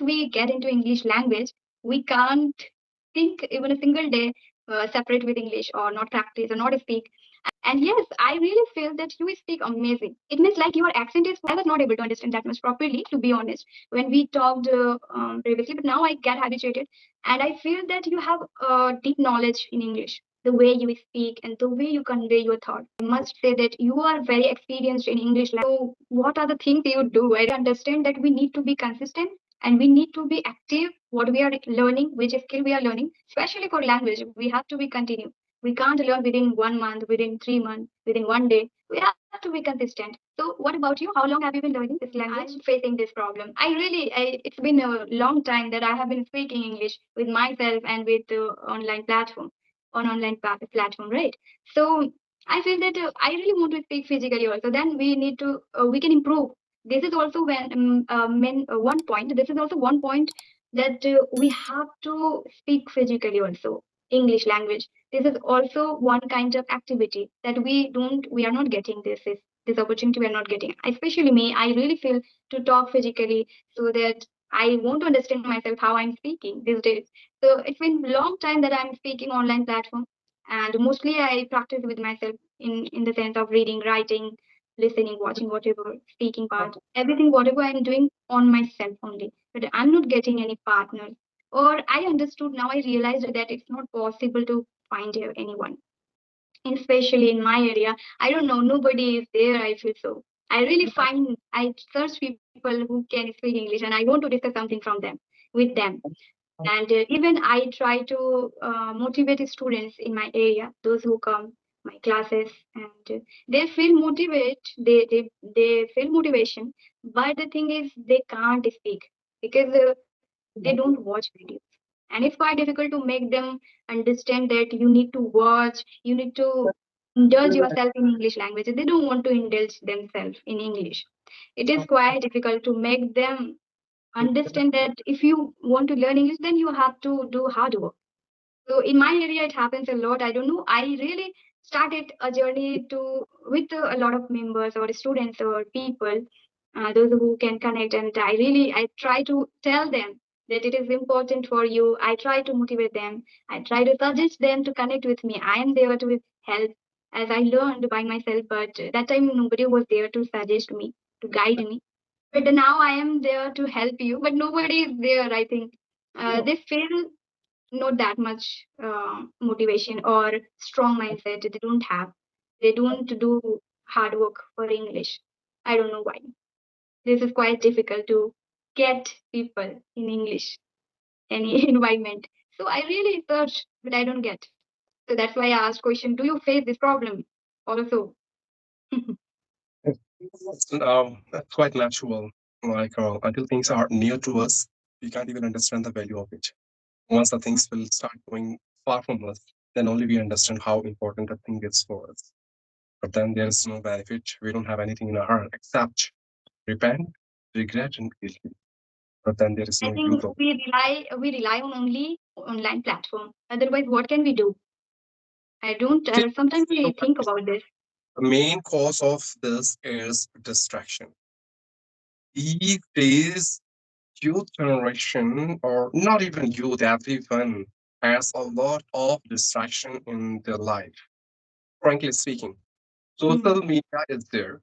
we get into English language, we can't think even a single day separate with English or not practice or not speak. And yes, I really feel that you speak amazing. It means like your accent is. I was not able to understand that much properly, to be honest, when we talked previously. But now I get habituated, and I feel that you have deep knowledge in English. The way you speak and the way you convey your thought. I must say that you are very experienced in English. So, what are the things you do? I understand that we need to be consistent and we need to be active. What we are learning, which skill we are learning, especially for language, we have to be continuous. We can't learn within 1 month, within 3 months, within one day. We have to be consistent. So, what about you? How long have you been learning this language? I'm facing this problem. It's been a long time that I have been speaking English with myself and with the online platform, platform, right? So, I feel that I really want to speak physically also. Then we can improve. This is also one point. This is also one point that we have to speak physically also. English language, this is also one kind of activity that we are not getting. This opportunity we are not getting, especially me. I really feel to talk physically so that I want to understand myself how I'm speaking these days. So it's been long time that I'm speaking online platform, and mostly I practice with myself in the sense of reading, writing, listening, watching, whatever, speaking part, everything, whatever I'm doing on myself only. But I'm not getting any partner. Or I understood now, I realized that it's not possible to find anyone. And especially in my area, I don't know, nobody is there, I feel so. I search people who can speak English and I want to discuss something from them, with them. And even I try to motivate students in my area, those who come my classes, and they feel motivate, they feel motivation. But the thing is, they can't speak because they don't watch videos. And it's quite difficult to make them understand that you need to watch, you need to indulge yourself in English language. They don't want to indulge themselves in English. It is quite difficult to make them understand that if you want to learn English, then you have to do hard work. So in my area, it happens a lot. I don't know. I really started a journey to with a lot of members or students or people, those who can connect. And I try to tell them that it is important for you. I try to motivate them. I try to suggest them to connect with me. I am there to help as I learned by myself. But that time nobody was there to suggest me, to guide me. But now I am there to help you. But nobody is there. I think they feel not that much motivation or strong mindset. They don't have. They don't do hard work for English. I don't know why. This is quite difficult to get people in English, any environment. So I really search, but I don't get. So that's why I asked question, do you face this problem also? That's quite natural. Like until things are near to us, we can't even understand the value of it. Once the things will start going far from us, then only we understand how important a thing is for us. But then there is no benefit. We don't have anything in our heart except repent, regret, and guilty. But then there is I no think use of we rely on only online platform. Otherwise, what can we do? I don't. it. Sometimes So we think about this. the main cause of this is distraction. These days, youth generation, or not even youth, everyone has a lot of distraction in their life. Frankly speaking, social Mm. media is there.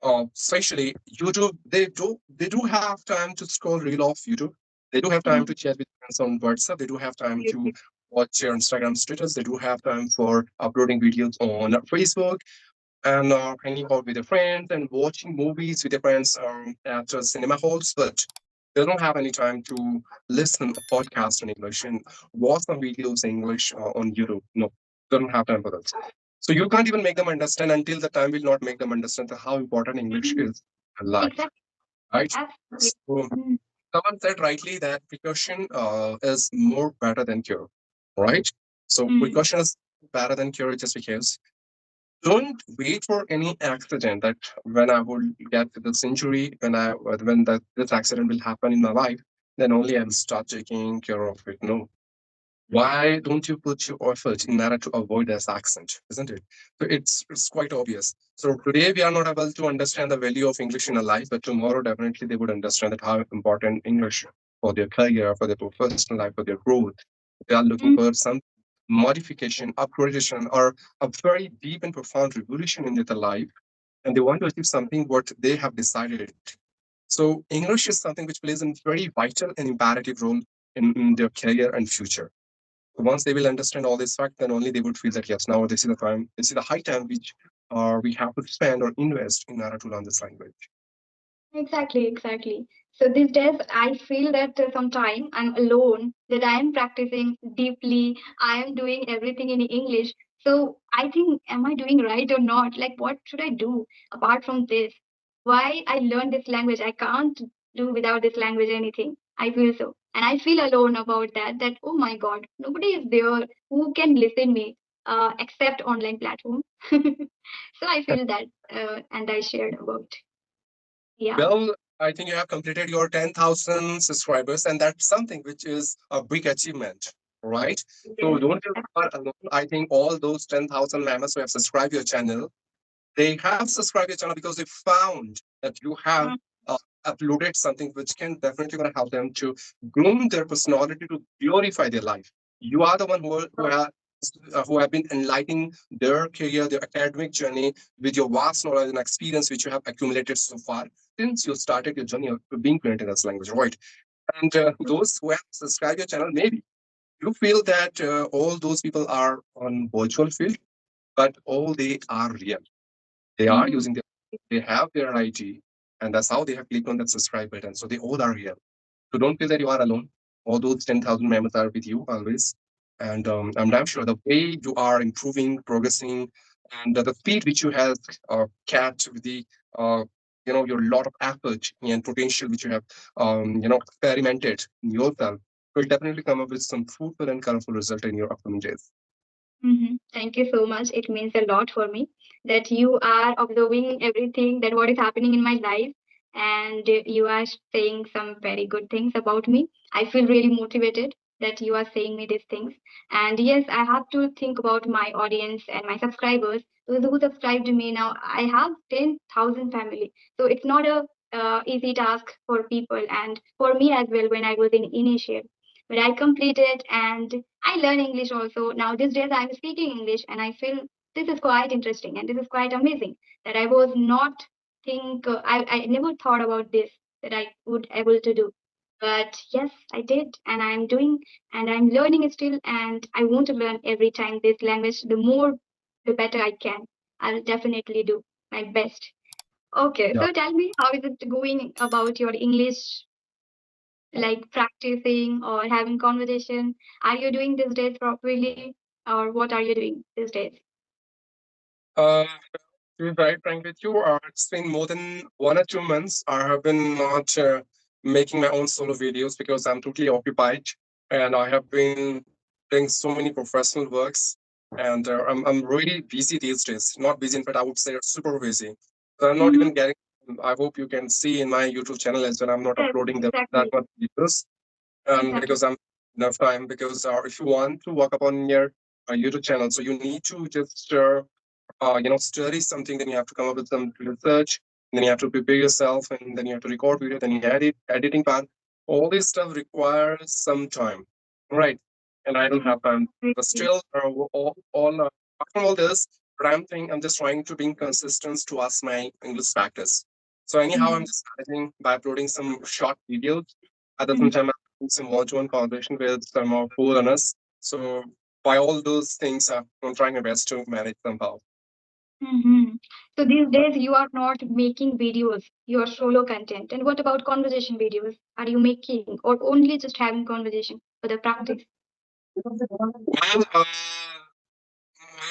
Especially YouTube, they do have time to scroll reel off YouTube. They do have time to Mm. chat with friends on WhatsApp. They do have time to Yes. watch your Instagram status. They do have time for uploading videos on Facebook and hanging out with their friends and watching movies with their friends at cinema halls. But they don't have any time to listen a podcast in English and watch some videos in English on YouTube. No, they don't have time for that. So you can't even make them understand until the time will not make them understand how important English Mhm. is in life, Exactly. right? Absolutely. So Mm. someone said rightly that precaution is more better than cure, right? So Mm. precaution is better than cure just because don't wait for any accident that when I will get this injury, when this accident will happen in my life, then only I'll start taking care of it. No, why don't you put your effort in order to avoid this accident, isn't it? So it's quite obvious. So today we are not able to understand the value of English in a life, but tomorrow definitely they would understand that how important English for their career, for their professional life, for their growth. They are looking Mm, for some modification, upgradation, or a very deep and profound revolution in their life, and they want to achieve something what they have decided. So English is something which plays a very vital and imperative role in their career and future. Once they will understand all this fact, then only they would feel that yes, now this is the time, this is the high time which we have to spend or invest in order to learn this language. exactly, exactly. So these days, I feel that sometime I'm alone, that I am practicing deeply, I am doing everything in English. So I think, am I doing right or not? Like, what should I do apart from this? Why I learned this language? I can't do without this language anything. I feel so. And I feel alone about that, that, oh my God, nobody is there who can listen me except online platform. So I feel that, and I shared about, yeah. Well, I think you have completed your 10,000 subscribers, and that's something which is a big achievement, right? So Yes. don't feel far alone. I think all those 10,000 members who have subscribed your channel, they have subscribed your channel because they found that you have uploaded something which can definitely going to help them to groom their personality to glorify their life. You are the one who have been enlightening their career, their academic journey with your vast knowledge and experience which you have accumulated so far since you started your journey of being fluent in this language, right? And those who have subscribed your channel, maybe you feel that all those people are on virtual field, but all they are real. They are Mhm. using their, they have their ID, and that's how they have clicked on that subscribe button. So they all are real. So don't feel that you are alone. All those 10,000 members are with you always. And I'm damn sure the way you are improving, progressing, and the speed which you have kept with the, uh, your lot of effort and potential which you have, experimented in yourself will definitely come up with some fruitful and colorful result in your upcoming days. Thank you so much. It means a lot for me that you are observing everything that what is happening in my life, and you are saying some very good things about me. I feel really motivated that you are saying me these things. And yes, I have to think about my audience and my subscribers. Those who subscribe to me now, I have 10,000 family. So it's not a easy task for people and for me as well when I was in initial. But I completed and I learn English also. Now these days I'm speaking English and I feel this is quite interesting and this is quite amazing that I was not I never thought about this that I would able to do. But yes, I did and I'm doing and I'm learning it still and I want to learn every time this language. The more the better I can. I'll definitely do my best. Okay, Yeah. so tell me how is it going about your English like practicing or having conversation? Are you doing these days properly, or what are you doing these days? Uh, To be very frank with you, it's been more than 1 or 2 months. I have been not making my own solo videos because I'm totally occupied, and I have been doing so many professional works, and I'm really busy these days. Not busy, in fact, I would say super busy. So I'm not Mm-hmm. even getting. I hope you can see in my YouTube channel as well. I'm not Yes, uploading them that exactly, much videos, exactly. because I'm enough time. Because if you want to work upon your YouTube channel, so you need to just study something, then you have to come up with some research, then you have to prepare yourself, and then you have to record video, then you edit, editing part. All this stuff requires some time, right? And I don't Mm-hmm. have time. But Agree. still, apart from all this, but I'm thinking I'm just trying to be consistent to us my English practice. So anyhow, I'm Mm-hmm. just starting by uploading some short videos. At the same Mm-hmm. time, I'm doing some one-to-one conversation with some of co-learners. So by all those things, I'm trying my best to manage somehow. Mm-hmm. So these days you are not making videos, you are solo content. And what about conversation videos? Are you making or only just having conversation for the practice? Well,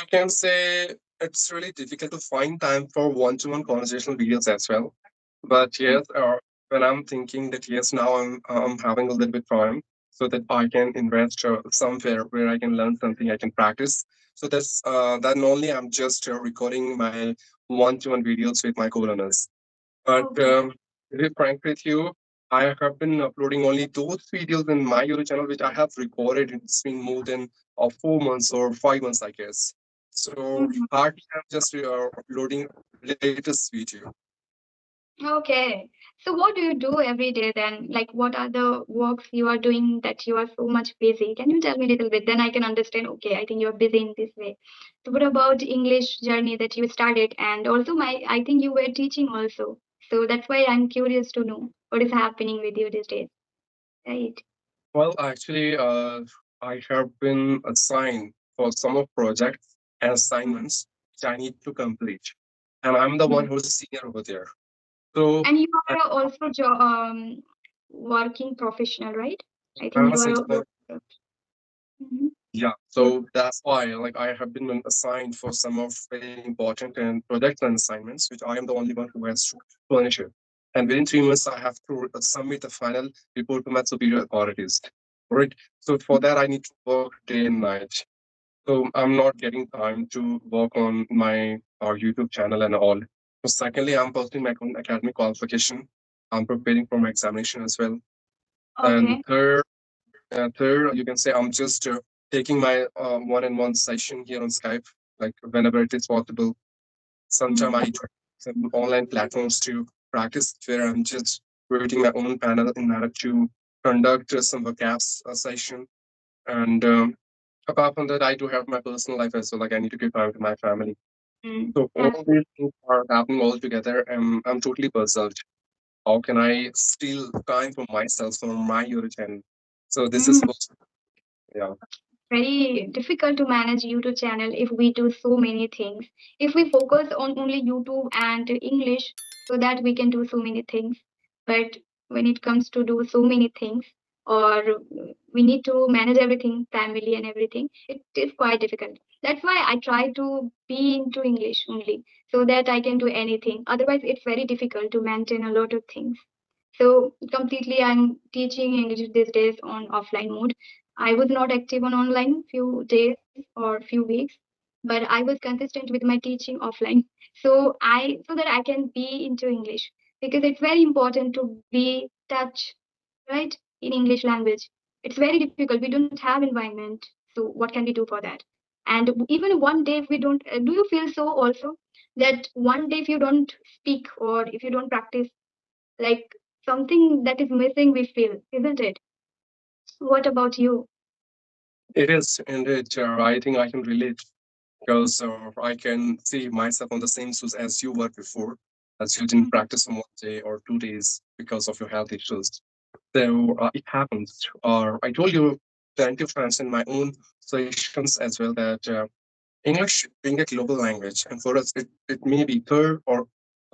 you can say it's really difficult to find time for one-to-one conversational videos as well. But yes, when I'm thinking that yes, now I'm having a little bit time so that I can invest somewhere where I can learn something, I can practice. So that's then only I'm just recording my one-to-one videos with my co-learners. But Okay. to be frank with you, I have been uploading only those videos in my YouTube channel which I have recorded. It's been more than 4 months or 5 months, I guess. So Mm-hmm. hardly I'm just uploading latest video. Okay. So what do you do every day then? Like what are the works you are doing that you are so much busy? Can you tell me a little bit? Then I can understand, okay, I think you're busy in this way. So what about English journey that you started? And also I think you were teaching also. So that's why I'm curious to know what is happening with you these days. Right. Well, actually, I have been assigned for some of projects and assignments which I need to complete, and I'm the one Mhm. who's senior over there. So And you I- are also working professional, right? I think I'm a you are citizen. Mhm. Yeah, Good. so that's why, like, I have been assigned for some of very important and projects and assignments, which I am the only one who has to furnish it. And within 3 months, I have to submit the final report to my superior authorities. Right. So for that, I need to work day and night. So I'm not getting time to work on my YouTube channel and all. So secondly, I'm pursuing my own academic qualification. I'm preparing for my examination as well. And Okay. third, you can say I'm just taking my one-on-one session here on Skype, like whenever it is possible. Sometimes Mhm. I try some online platforms to practice where I'm just creating my own panel in order to conduct some vocabs session. And apart from that, I do have my personal life as well. Like I need to give time to my family. Mm. So all Absolutely. these things are happening all together, and I'm totally puzzled. How can I steal time for myself, for my origin? So this is Mm. supposed to, yeah. Very difficult to manage YouTube channel if we do so many things. If we focus on only YouTube and English, so that we can do so many things. But when it comes to do so many things, or we need to manage everything, family and everything, it is quite difficult. That's why I try to be into English only, so that I can do anything. Otherwise, it's very difficult to maintain a lot of things. So completely, I'm teaching English these days on offline mode. I was not active on online few days or few weeks, but I was consistent with my teaching offline. So that I can be into English, because it's very important to be touch, right, in English language. It's very difficult. We don't have environment. So what can we do for that? And even one day if we don't, do you feel so also that one day if you don't speak or if you don't practice, like something that is missing we feel, isn't it? What about you? It is indeed. I think I can relate because I can see myself on the same shoes as you were before, as you didn't Mhm. practice for 1 day or 2 days because of your health issues. So it happens. I told you plenty of times in my own sessions as well that English being a global language, and for us, it may be third or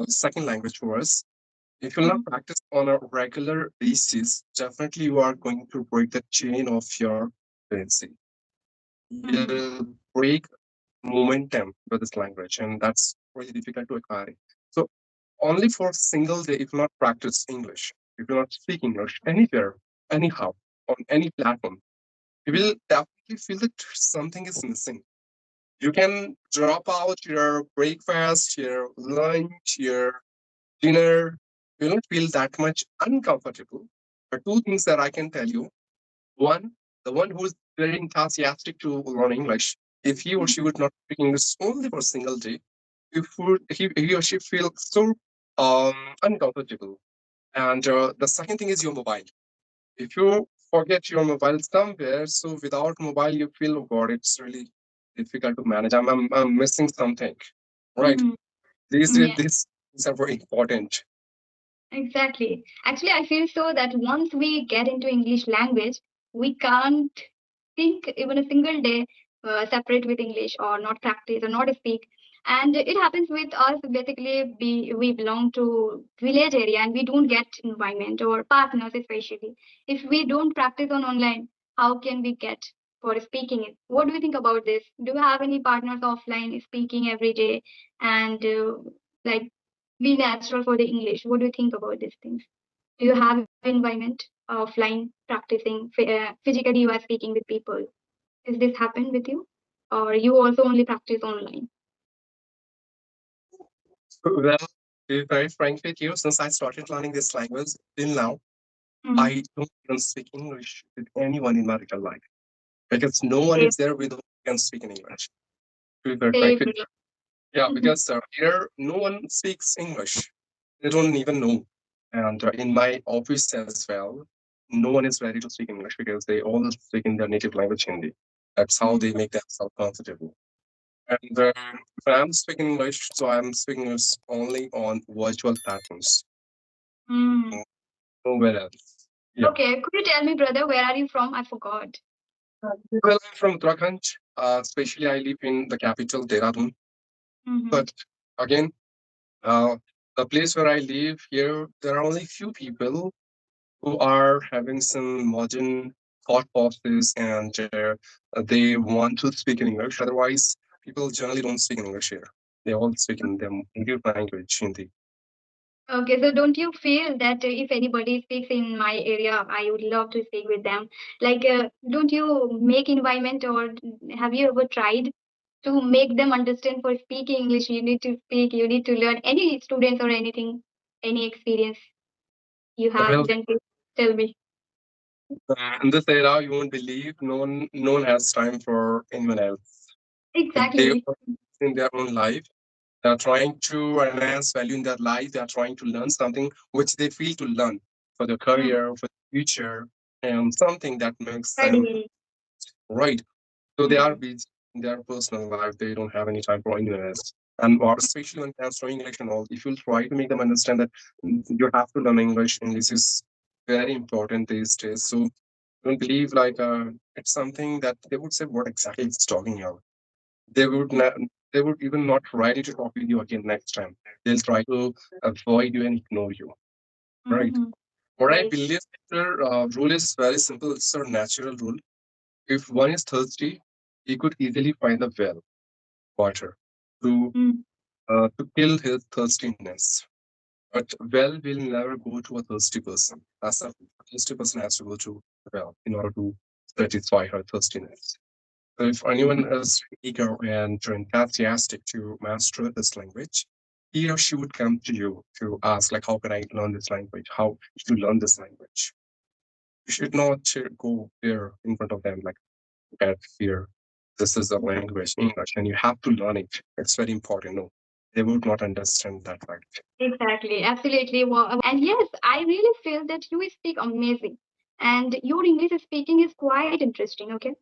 second language for us. If you'll not Mhm. practice on a regular basis, definitely you are going to break the chain of your fluency. Mhm. You'll break momentum with this language, and that's really difficult to acquire. So only for a single day, if you not practice English, if you not speak English anywhere, anyhow, on any platform, you will definitely feel that something is missing. You can drop out your breakfast, your lunch, your dinner. You don't feel that much uncomfortable. But two things that I can tell you. One, the one who is very enthusiastic to learn English, if he or she would not speak English only for a single day, he or she feels so uncomfortable. And the second thing is your mobile. If you forget your mobile somewhere, so without mobile, you feel, oh God, it's really difficult to manage. I'm missing something, right? Mhm. Yeah. These are very important. Exactly. Actually, I feel so that once we get into English language, we can't think even a single day separate with English or not practice or not speak. And it happens with us. Basically, we belong to village area and we don't get environment or partners, especially if we don't practice on online. How can we get for speaking it? What do you think about this? Do you have any partners offline speaking every day and like be natural for the English? What do you think about these things? Do you have environment offline practicing physically you are speaking with people? Is this happen with you, or you also only practice online? Well, to be very frank with you, since I started learning this language till now, Mm-hmm. I don't even speak English with anyone in my real life because no one Same, is there with whom I can speak in English. To be very frank same with you. here. Yeah, Mhm. because here no one speaks English. They don't even know. And in my office as well, no one is ready to speak English because they all speak in their native language, Hindi. That's how they Mm. make themselves comfortable. And if I'm speaking English, so I'm speaking English only on virtual platforms, Mm. nowhere else. Yeah. Okay, could you tell me, brother, where are you from? I forgot. Well, I'm from Uttarakhand. Especially, I live in the capital, Dehradun. Mm-hmm. But again, uh, the place where I live here, there are only few people who are having some modern thought process and they want to speak in English. Otherwise, people generally don't speak in English here. They all speak in their native language, Hindi. Okay, so don't you feel that if anybody speaks in my area, I would love to speak with them? Like, don't you make environment, or have you ever tried to make them understand for speaking English? You need to speak, you need to learn. Any students or anything, any experience you Well, have, then please tell me. in this era, you won't believe no one has time for anyone else. They Exactly. are in their own life. They are trying to enhance value in their life. They are trying to learn something which they feel to learn for their Mm. career, for the future, and something that makes them Study. right. So they are Mm. busy in their personal life. They don't have any time for anyone else. And especially when it comes to English and all, if you try to make them understand that you have to learn English, English is very important these days. So don't believe like it's something that they would say what exactly it's talking about. They would not, they would even not ready to talk with you again next time. They'll try to avoid you and ignore you. Right. Mm-hmm. What I Right. believe the rule is very simple. It's a natural rule. If one is thirsty, he could easily find a well water to Mm. kill his thirstiness. But well will never go to a thirsty person. As a thirsty person has to go to well in order to satisfy her thirstiness. So if anyone is eager and enthusiastic to master this language, he or she would come to you to ask, like, how can I learn this language? How to learn this language? You should not go there in front of them like at here. This is the language, English, and you have to learn it. It's very important. No, they would not understand that fact. Exactly, absolutely. And yes, I really feel that you speak amazing, and your English speaking is quite interesting. Okay,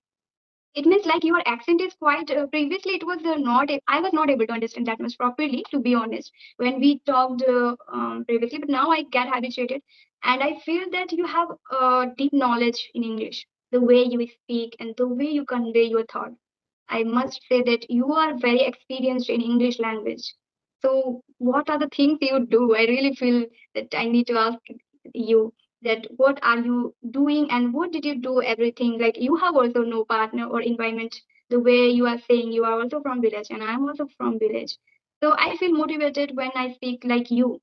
it means like your accent is quite. Previously, it was not. I was not able to understand that much properly, to be honest, when we talked previously. But now I get habituated, and I feel that you have deep knowledge in English, the way you speak and the way you convey your thought. I must say that you are very experienced in English language. So, what are the things you do? I really feel that I need to ask you that what are you doing and what did you do everything? Like you have also no partner or environment. The way you are saying you are also from village and I'm also from village. So I feel motivated when I speak like you.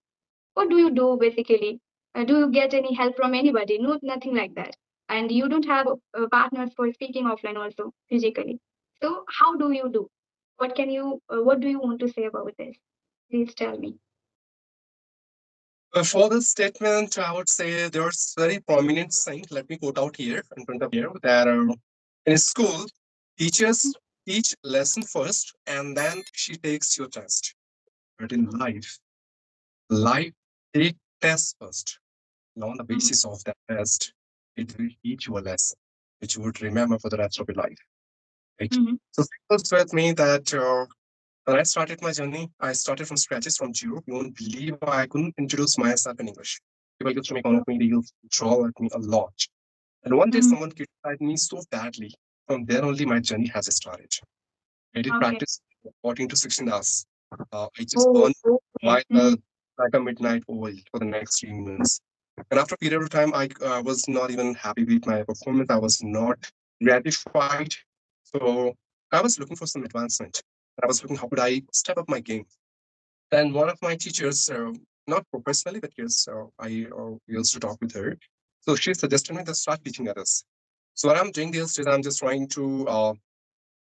What do you do basically? Do you get any help from anybody? No, nothing like that. And you don't have partners for speaking offline also physically. So how do you do? What can you? What do you want to say about this? Please tell me. For this statement, I would say there's very prominent saying. Let me quote out here in front of here that in school, teachers teach lesson first, and then she takes your test. But in life take test first. And on the Mm-hmm. basis of that test, it will teach you a lesson which you would remember for the rest of your life. Right? Mm-hmm. So simple with me that when I started my journey, I started from scratches, from zero. You won't believe I couldn't introduce myself in English. People used to make fun of me, they used to draw at me a lot. And one day Mm-hmm. someone criticized me so badly. From there only my journey has started. I did Okay. practice 14 to 16 hours. I just Oh, burned okay. myself like a midnight oil for the next 3 months. And after a period of time, I was not even happy with my performance. I was not gratified. So I was looking for some advancement. I was looking how could I step up my game. And one of my teachers, not professionally, but yes, I used to talk with her. So she suggested me to start teaching others. So what I'm doing these days, I'm just trying to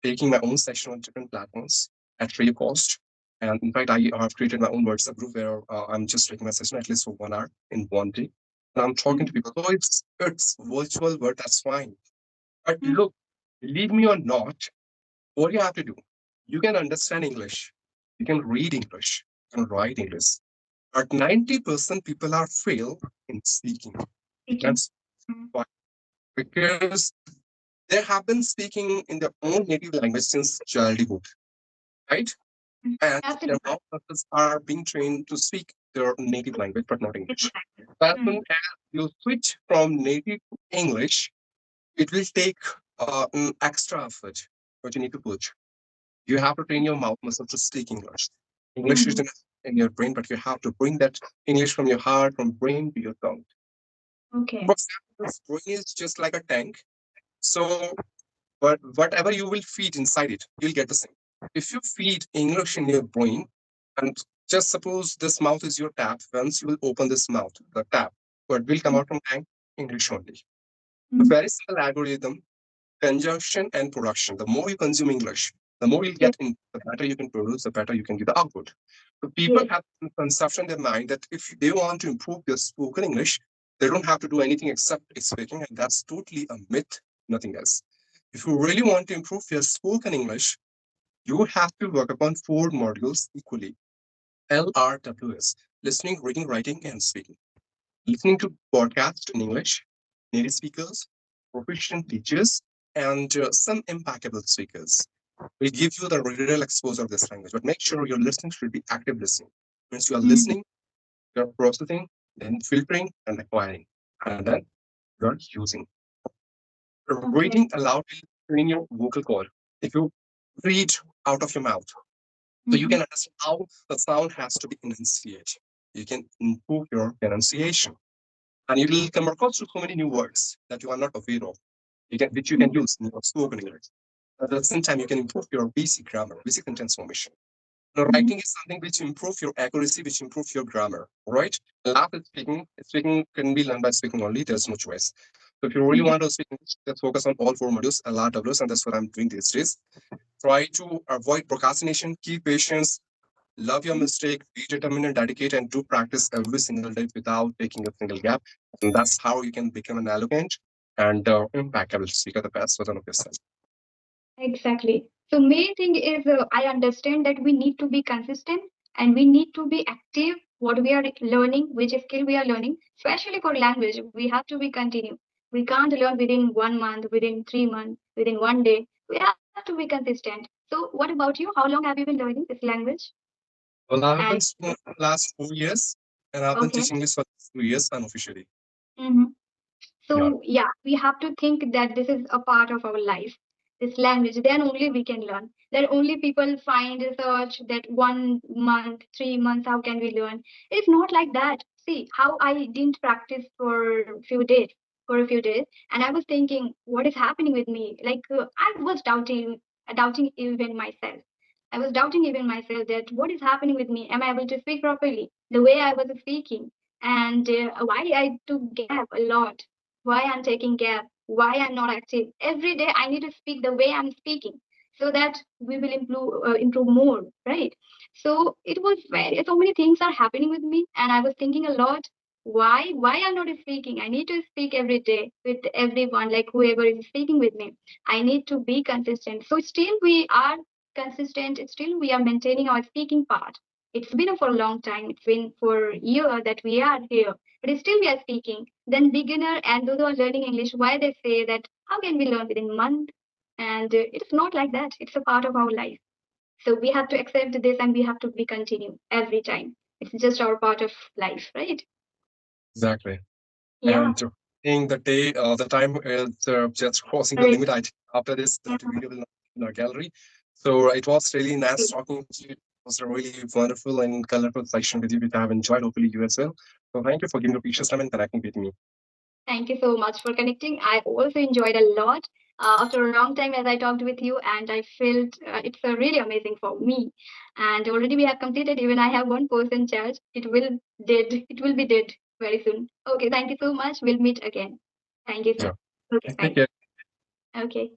taking my own session on different platforms at free of cost. And in fact, I have created my own WhatsApp group where I'm just taking my session at least for 1 hour in one day. And I'm talking to Mm-hmm. people. So it's virtual, but that's fine. But Mm-hmm. look, believe me or not, what you have to do, you can understand English, you can read English, you can write English. but 90% people are fail in speaking. Speaking. That's Mm. why, because they have been speaking in their own native language since childhood, right? Mm. And their Absolutely. mouth muscles are being trained to speak their native language, but not English. Exactly. As soon Mm. as you switch from native to English, it will take an extra effort what you need to put. You have to train your mouth muscles to speak English. English is Mm. in your brain, but you have to bring that English from your heart, from brain to your tongue. For Okay. example, this brain is just like a tank. So, but whatever you will feed inside it, you'll get the same. If you feed English in your brain, and just suppose this mouth is your tap, once you will open this mouth, the tap, what will come Mm. out from tank? English only. A Mm. very simple algorithm, conjunction and production. The more you consume English, the more you Yes. get in, the better you can produce, the better you can give the output. So people Yes. have a conception in their mind that if they want to improve their spoken English, they don't have to do anything except speaking, and that's totally a myth, nothing else. If you really want to improve your spoken English, you have to work upon four modules equally. LRWS, listening, reading, writing, and speaking. Listening to podcasts in English, native speakers, proficient teachers, and some impeccable speakers will give you the real exposure of this language. But make sure your listening should be active listening. Means you are Mm. listening, you're processing, then filtering and acquiring, and then you're using. Okay. Reading aloud will train your vocal cord. If you read out of your mouth, so you Mm-hmm. can understand how the sound has to be enunciated. You can improve your enunciation, and you will come across to so many new words that you are not aware of. Which you can Mm. use in your spoken English. At the same time, you can improve your basic grammar, basic sentence formation. Now, Mm. writing is something which improve your accuracy, which improve your grammar, right? Laugh is speaking can be learned by speaking only. There's no choice. So if you really Mm. want to speak English, just focus on all four modules, LRWs, and that's what I'm doing these days. Try to avoid procrastination, keep patience, love your mistake, be determined and dedicate, and do practice every single day without taking a single gap. And that's how you can become an eloquent and impeccable speaker, the best version of yourself. Exactly. So main thing is I understand that we need to be consistent and we need to be active. What we are learning, which skill we are learning, especially for language, we have to be continue. We can't learn within 1 month, within 3 months, within one day. We have to be consistent. So what about you? How long have you been learning this language? Well, I've And been speaking for the last 4 years, and I've been okay. teaching this for 2 years unofficially. Mm-hmm. Yeah, So, yeah, we have to think that this is a part of our life, this language. Then only we can learn. Then only people find research that 1 month, 3 months, how can we learn? It's not like that. See, how I didn't practice for a few days, and I was thinking, what is happening with me? Like, I was doubting even myself. I was doubting even myself that what is happening with me? Am I able to speak properly? The way I was speaking, and why I took gap a lot, why I'm taking gap, why I'm not active. Every day I need to speak the way I'm speaking so that we will improve more, right? So it was very so many things are happening with me, and I was thinking a lot. Why I'm not speaking? I need to speak every day with everyone, like whoever is speaking with me. I need to be consistent. So still we are consistent. Still we are maintaining our speaking part. It's been for a long time. It's been for a year that we are here, but still we are speaking. Then beginner and those who are learning English, why they say that how can we learn within a month? And it's not like that. It's a part of our life. So we have to accept this and we have to be continue every time. It's just our part of life, right? exactly. Yeah. And seeing the day, the time is just crossing the Correct. limit. After this, that Mhm. video will not be in our gallery. So it was really nice Okay. talking to you. It was a really wonderful and colorful session with you, which I have enjoyed. Hopefully, you as well. So thank you for giving your precious time and connecting with me. Thank you so much for connecting. I also enjoyed a lot after a long time as I talked with you, and I felt it's really amazing for me. And already we have completed. Even I have 1% charge. It will be dead very soon. Okay. Thank you so much. We'll meet again. Thank you, Yeah. sir. Okay. Take Bye. care. Okay.